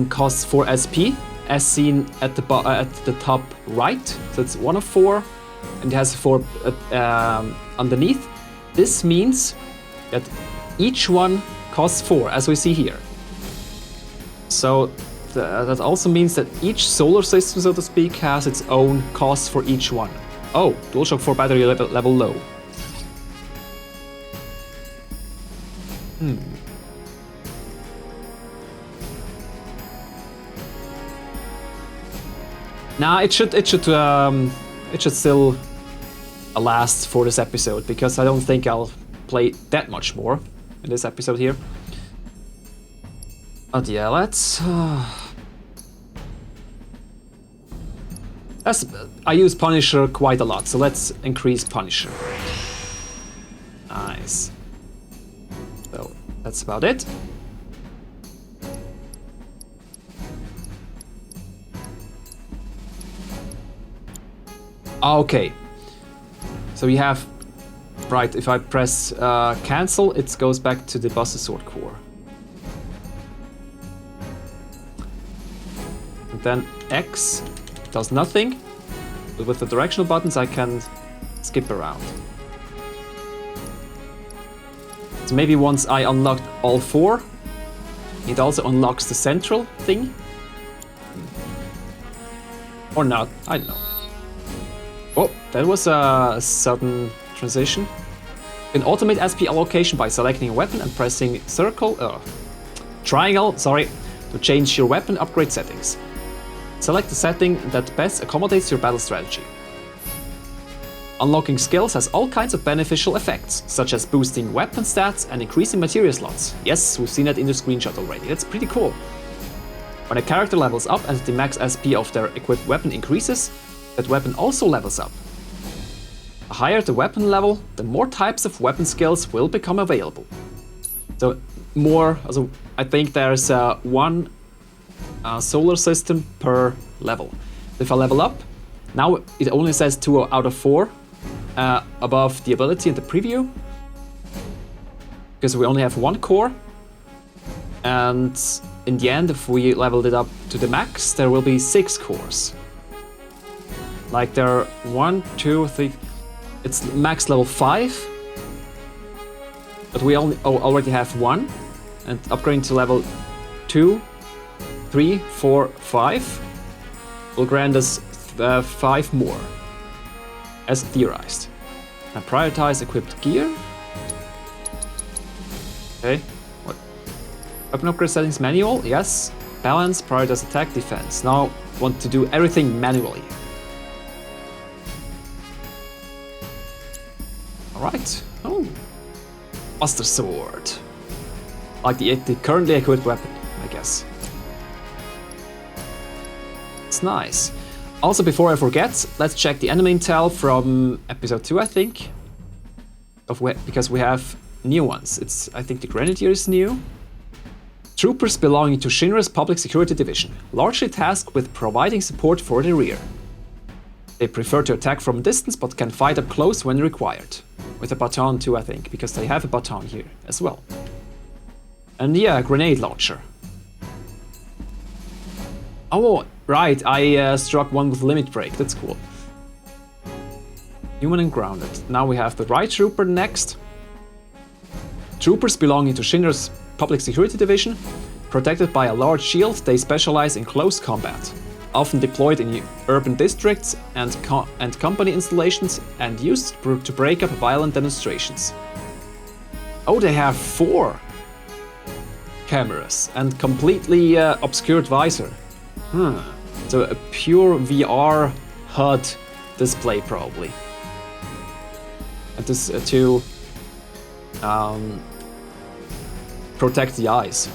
S1: costs 4 SP, as seen at the top right. So it's 1 of 4, and it has 4 underneath. This means that each one costs 4, as we see here. So that also means that each solar system, so to speak, has its own cost for each one. Oh, DualShock 4 battery level low. Nah, it should still last for this episode, because I don't think I'll play that much more in this episode here. But yeah, let's I use Punisher quite a lot, so let's increase Punisher. Nice. So that's about it. Okay, so we have, right, if I press cancel, it goes back to the Buster Sword core. And then X does nothing, but with the directional buttons I can skip around. So maybe once I unlocked all 4, it also unlocks the central thing. Or not, I don't know. Oh, that was a sudden transition. You can automate SP allocation by selecting a weapon and pressing triangle, to change your weapon upgrade settings. Select the setting that best accommodates your battle strategy. Unlocking skills has all kinds of beneficial effects, such as boosting weapon stats and increasing materia slots. Yes, we've seen that in the screenshot already. That's pretty cool. When a character levels up and the max SP of their equipped weapon increases, that weapon also levels up. The higher the weapon level, the more types of weapon skills will become available. So more, also, I think there's one solar system per level. If I level up, now it only says 2 out of 4 above the ability in the preview, because we only have 1 core. And in the end, if we leveled it up to the max, there will be 6 cores. Like there are 1, 2, 3. It's max level 5, but we already have 1, and upgrading to level 2, 3, 4, 5 will grant us 5 more, as theorized. Now prioritize equipped gear. Okay, what? Weapon upgrade settings manual, yes. Balance, prioritize attack, defense. Now want to do everything manually. Alright. Oh. Buster Sword. Like the currently equipped weapon, I guess. It's nice. Also, before I forget, let's check the enemy intel from episode 2, I think. Because we have new ones. It's, I think the Grenadiers is new. Troopers belonging to Shinra's Public Security Division, largely tasked with providing support for the rear. They prefer to attack from a distance, but can fight up close when required. With a baton too, I think, because they have a baton here as well. And yeah, a grenade launcher. Oh, right, I struck one with limit break, that's cool. Human and grounded. Now we have the right trooper next. Troopers belonging to Shinra's Public Security Division. Protected by a large shield, they specialize in close combat. Often deployed in urban districts and company installations and used to break up violent demonstrations. Oh, they have 4 cameras and completely obscured visor. So a pure VR HUD display probably. And this to protect the eyes.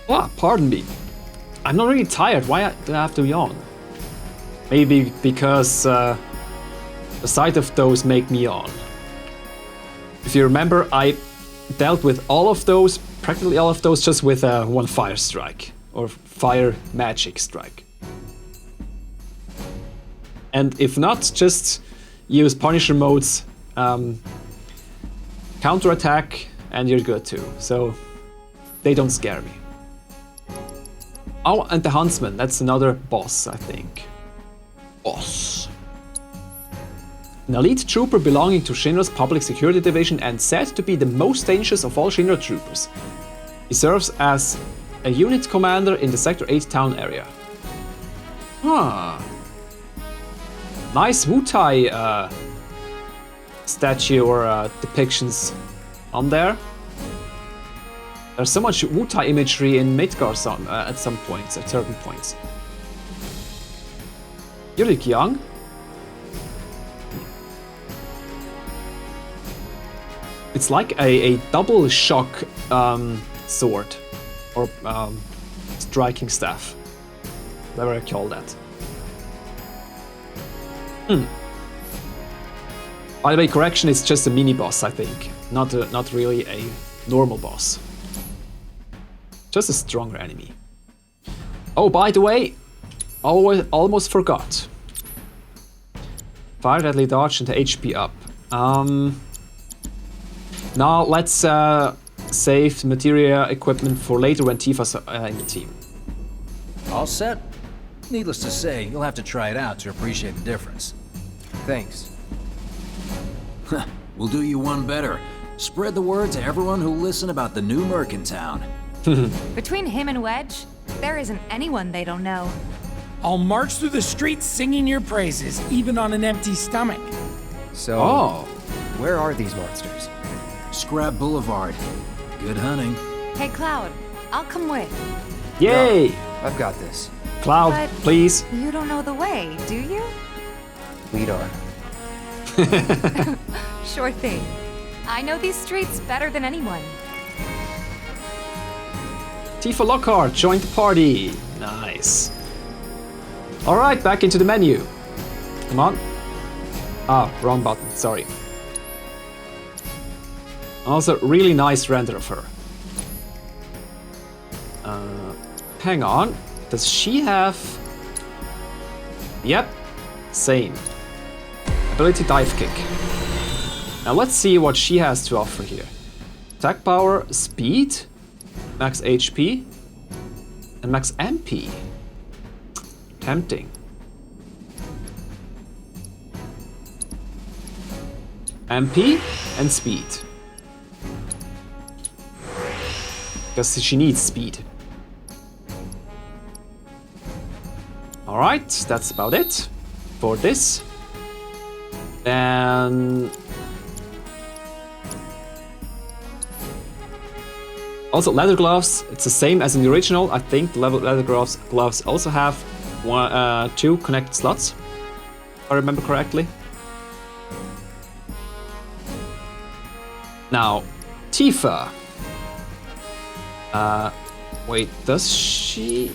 S1: Ah, pardon me. I'm not really tired. Why do I have to yawn? Maybe because the sight of those make me yawn. If you remember, I dealt with all of those, practically all of those, just with one fire strike or fire magic strike. And if not, just use Punisher modes, counterattack, and you're good too. So they don't scare me. Oh, and the Huntsman, that's another boss, I think. Boss. An elite trooper belonging to Shinra's Public Security Division and said to be the most dangerous of all Shinra troopers. He serves as a unit commander in the Sector 8 town area. Nice Wutai statue or depictions on there. There's so much Wutai imagery in Midgar at some points, at certain points. You look young. It's like a double shock sword, or striking staff, whatever I call that. By the way, correction, it's just a mini boss, I think, not really a normal boss. Just a stronger enemy. Oh, by the way, almost forgot. Fire, deadly dodge, and HP up. Now let's save Materia equipment for later when Tifa's in the team.
S16: All set? Needless to say, you'll have to try it out to appreciate the difference.
S7: Thanks.
S16: We'll do you one better. Spread the word to everyone who'll listen about the new merc in town.
S2: Between him and Wedge, there isn't anyone they don't know.
S15: I'll march through the streets singing your praises, even on an empty stomach.
S7: So, where are these monsters?
S16: Scrap Boulevard. Good hunting.
S2: Hey, Cloud, I'll come with.
S1: Yay!
S7: No, I've got this.
S1: Cloud,
S2: But
S1: please.
S2: You don't know the way, do you?
S7: Lead on.
S2: Sure thing. I know these streets better than anyone.
S1: Tifa Lockhart joined the party. Nice. Alright, back into the menu. Come on. Ah, wrong button, sorry. Also, really nice render of her. Hang on. Does she have... Yep, same. Ability dive kick. Now let's see what she has to offer here. Attack power, speed, max HP, and max MP. Tempting. MP and speed. Because she needs speed. Alright, that's about it for this. Then... Also, leather gloves, it's the same as in the original. I think the leather gloves also have 2 connected slots, if I remember correctly. Now, Tifa. Wait, does she...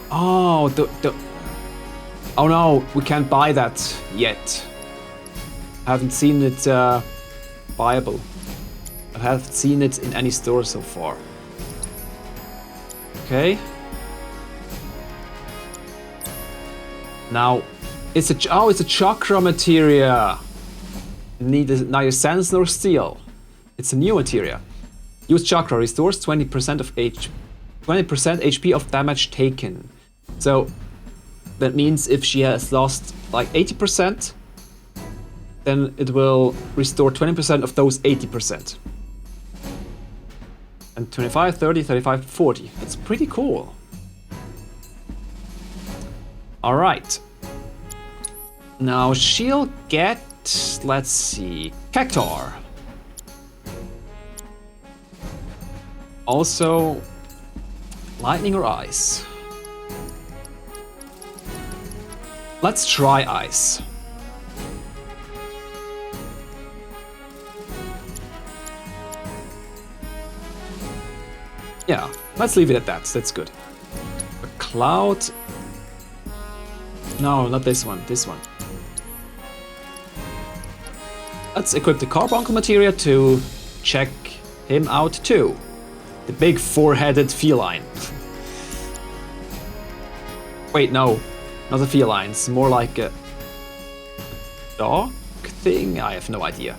S1: Oh, oh no, we can't buy that yet. I haven't seen it buyable. I haven't seen it in any store so far. Okay. Now, it's a chakra materia. Neither sense nor steel. It's a new materia. Use chakra restores 20% of 20% HP of damage taken. So that means if she has lost like 80%, then it will restore 20% of those 80%. And 25, 30, 35, 40. That's pretty cool. Alright. Now she'll get, let's see, Cactar. Also, lightning or ice. Let's try ice. Yeah, let's leave it at that. That's good. A cloud. No, not this one. This one. Let's equip the carbuncle materia to check him out too. The big four-headed feline. Wait, no. Not a feline. It's more like a dog thing? I have no idea.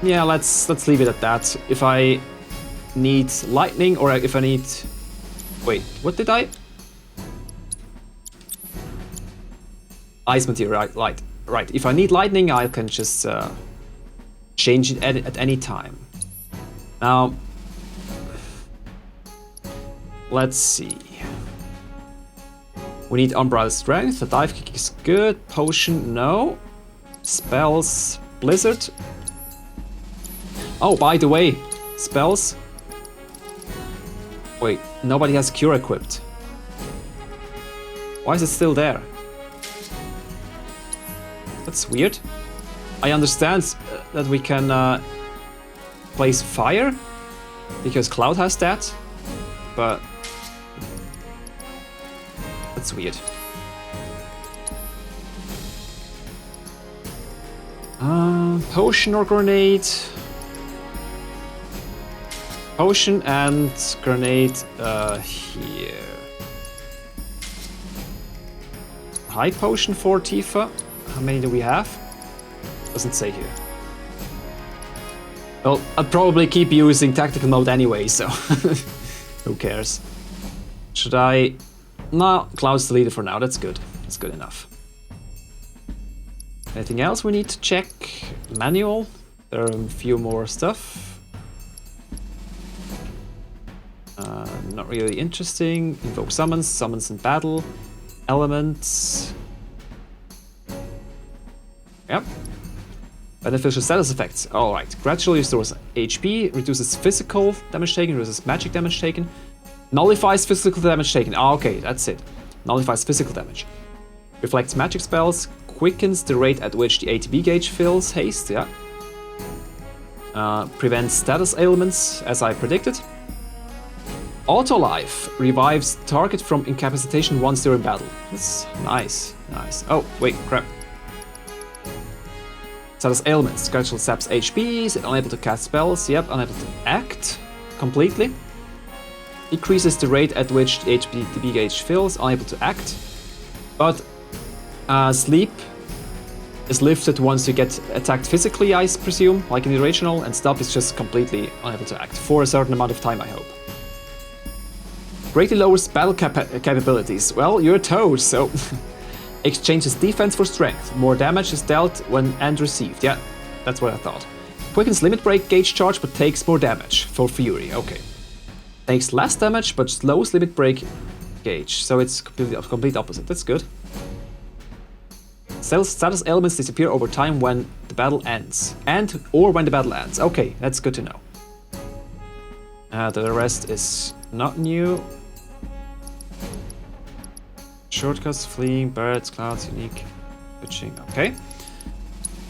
S1: Yeah, let's leave it at that. If I need lightning or if I need... Wait, what did I... Ice material, light. Right, if I need lightning, I can just change it at any time. Now, let's see. We need Umbrella Strength, the dive kick is good, potion, no. Spells, Blizzard. Oh, by the way, spells. Wait, nobody has Cure equipped. Why is it still there? That's weird. I understand that we can place fire, because Cloud has that, but that's weird. Potion or grenade? Potion and grenade here. High potion for Tifa. How many do we have? Doesn't say here. Well, I'll probably keep using tactical mode anyway, so who cares? Should I? No, Cloud's deleted for now. That's good. That's good enough. Anything else we need to check? Manual. There are a few more stuff. Not really interesting. Invoke summons, summons in battle, elements. Yep. Beneficial status effects. Alright. Gradually restores HP, reduces physical damage taken, reduces magic damage taken, nullifies physical damage taken. Ah, okay, that's it. Nullifies physical damage. Reflects magic spells, quickens the rate at which the ATB gauge fills. Haste, yeah. Prevents status ailments, as I predicted. Auto Life revives target from incapacitation once they're in battle. That's nice, nice. Oh, wait, crap. Status ailments. Schedule saps HP, unable to cast spells, yep, unable to act completely. Decreases the rate at which the HP gauge fills, unable to act. But sleep is lifted once you get attacked physically, I presume, like in the original, and stop is just completely unable to act for a certain amount of time, I hope. Greatly lowers battle capabilities. Well, you're toast, so exchanges defense for strength. More damage is dealt when and received. Yeah, that's what I thought. Quickens limit break gauge charge, but takes more damage for Fury. Okay. Takes less damage, but slows limit break gauge. So it's complete opposite. That's good. Status elements disappear over time when the battle ends. Or when the battle ends. Okay, that's good to know. The rest is not new. Shortcuts, fleeing, birds, clouds, unique, switching. Okay.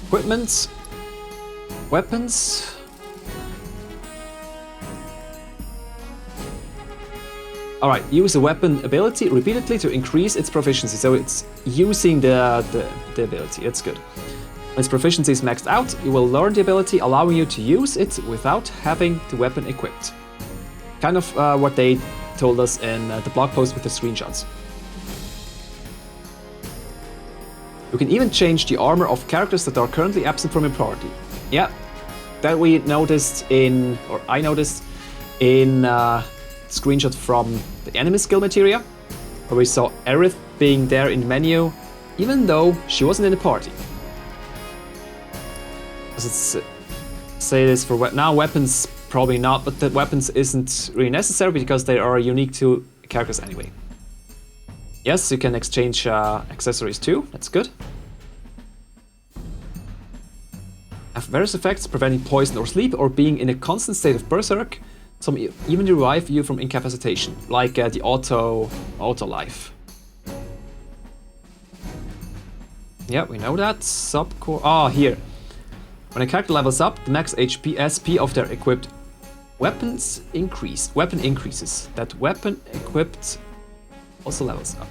S1: Equipment. Weapons. Alright, use a weapon ability repeatedly to increase its proficiency. So it's using the ability. It's good. When its proficiency is maxed out, you will learn the ability, allowing you to use it without having the weapon equipped. Kind of what they told us in the blog post with the screenshots. You can even change the armor of characters that are currently absent from your party. Yeah, that we noticed in, or I noticed in screenshot from the enemy skill Materia, where we saw Aerith being there in the menu, even though she wasn't in the party. Let's say this for now, weapons probably not, but the weapons isn't really necessary because they are unique to characters anyway. Yes, you can exchange accessories too, that's good. Have various effects preventing poison or sleep or being in a constant state of berserk. Some even revive you from incapacitation, like the auto life. Yeah, we know that. Subcore. Ah, here. When a character levels up, the max HP SP of their equipped weapons increase. Weapon increases. That weapon equipped also levels up.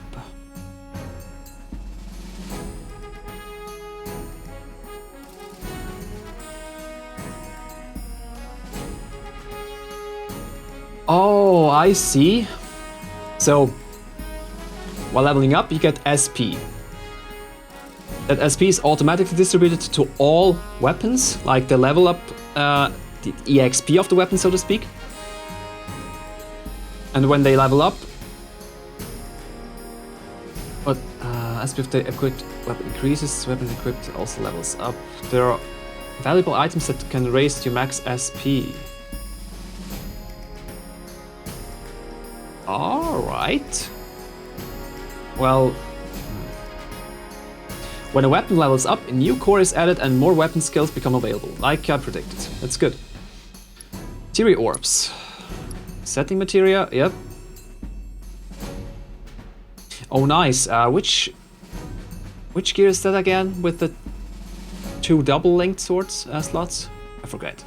S1: Oh, I see. So, while leveling up, you get SP. That SP is automatically distributed to all weapons, like the level up, the EXP of the weapon, so to speak. And when they level up, but SP of the equipped weapon increases, weapon equipped also levels up. There are valuable items that can raise your max SP. Alright. Well, when a weapon levels up, a new core is added and more weapon skills become available, like I predicted. That's good. Materia orbs. Setting materia, yep. Oh, nice. Which gear is that again with the 2 double-linked swords slots? I forget.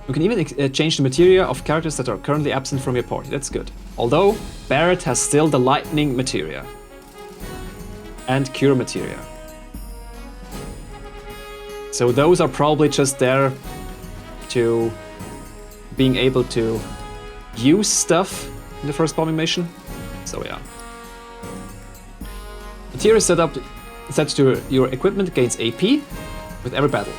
S1: You can even change the materia of characters that are currently absent from your party. That's good. Although, Barret has still the lightning materia. And cure materia. So those are probably just there to being able to use stuff in the first bombing mission. So yeah. Materia set to your equipment gains AP with every battle.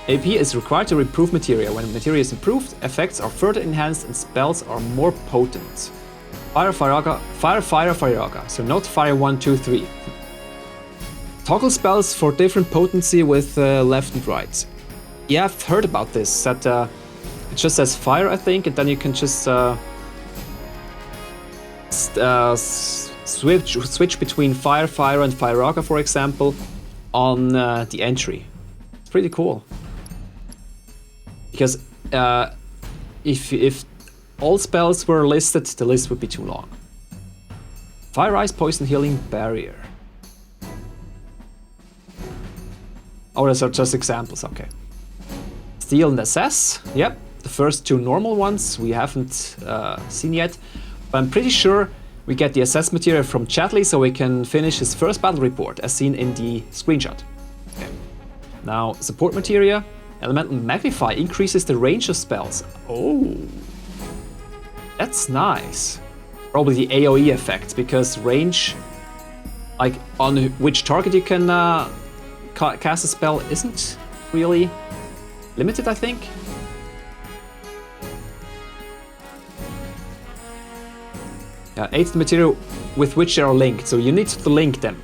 S1: AP is required to improve materia. When materia is improved, effects are further enhanced and spells are more potent. Fire, Fire. So not Fire 1, 2, 3. Toggle spells for different potency with left and right. Yeah, I've heard about this. That it just says Fire, I think, and then you can just switch between Fire, and Fire, for example, on the entry. It's pretty cool. Because if all spells were listed, the list would be too long. Fire Ice Poison Healing Barrier. Oh, those are just examples, okay. Steal and assess, yep. The first two normal ones we haven't seen yet. But I'm pretty sure we get the assess material from Chadley so we can finish his first battle report as seen in the screenshot. Okay. Now, support materia. Elemental Magnify increases the range of spells. Oh, that's nice. Probably the AoE effect, because range, like on which target you can cast a spell, isn't really limited, I think. Aids the material with which they are linked, so you need to link them.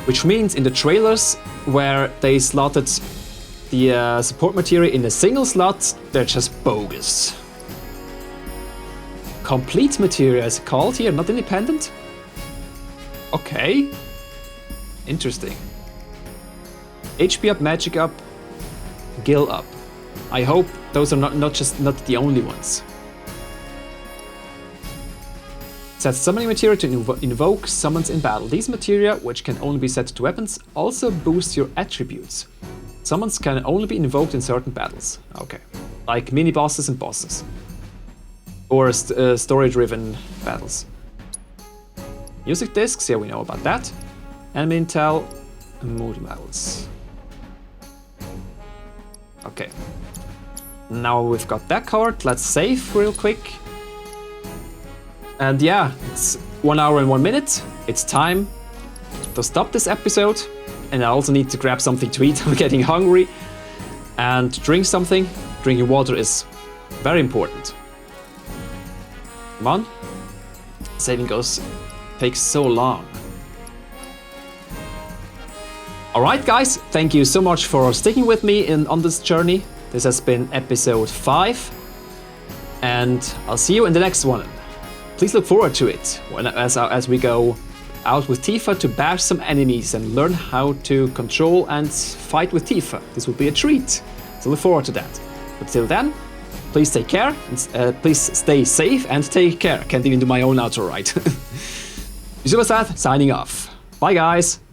S1: Which means in the trailers where they slotted the support material in a single slot, they're just bogus. Complete materia is called here, not independent? Okay. Interesting. HP up, magic up, gil up. I hope those are not the only ones. Sets summoning materia to invoke summons in battle. These materia, which can only be set to weapons, also boost your attributes. Summons can only be invoked in certain battles. Okay. Like mini-bosses and bosses. Or story-driven battles. Music discs, yeah, we know about that. Enemy intel, and mood battles. Okay. Now we've got that covered, let's save real quick. And yeah, it's 1 hour and 1 minute. It's time to stop this episode. And I also need to grab something to eat. I'm getting hungry. And drink something. Drinking water is very important. Come on. Saving takes so long. Alright guys, thank you so much for sticking with me on this journey. This has been episode 5. And I'll see you in the next one. Please look forward to it as we go out with Tifa to bash some enemies and learn how to control and fight with Tifa. This will be a treat, so look forward to that. But till then, please take care, and please stay safe and take care. Can't even do my own outro right. Jukebox signing off. Bye guys!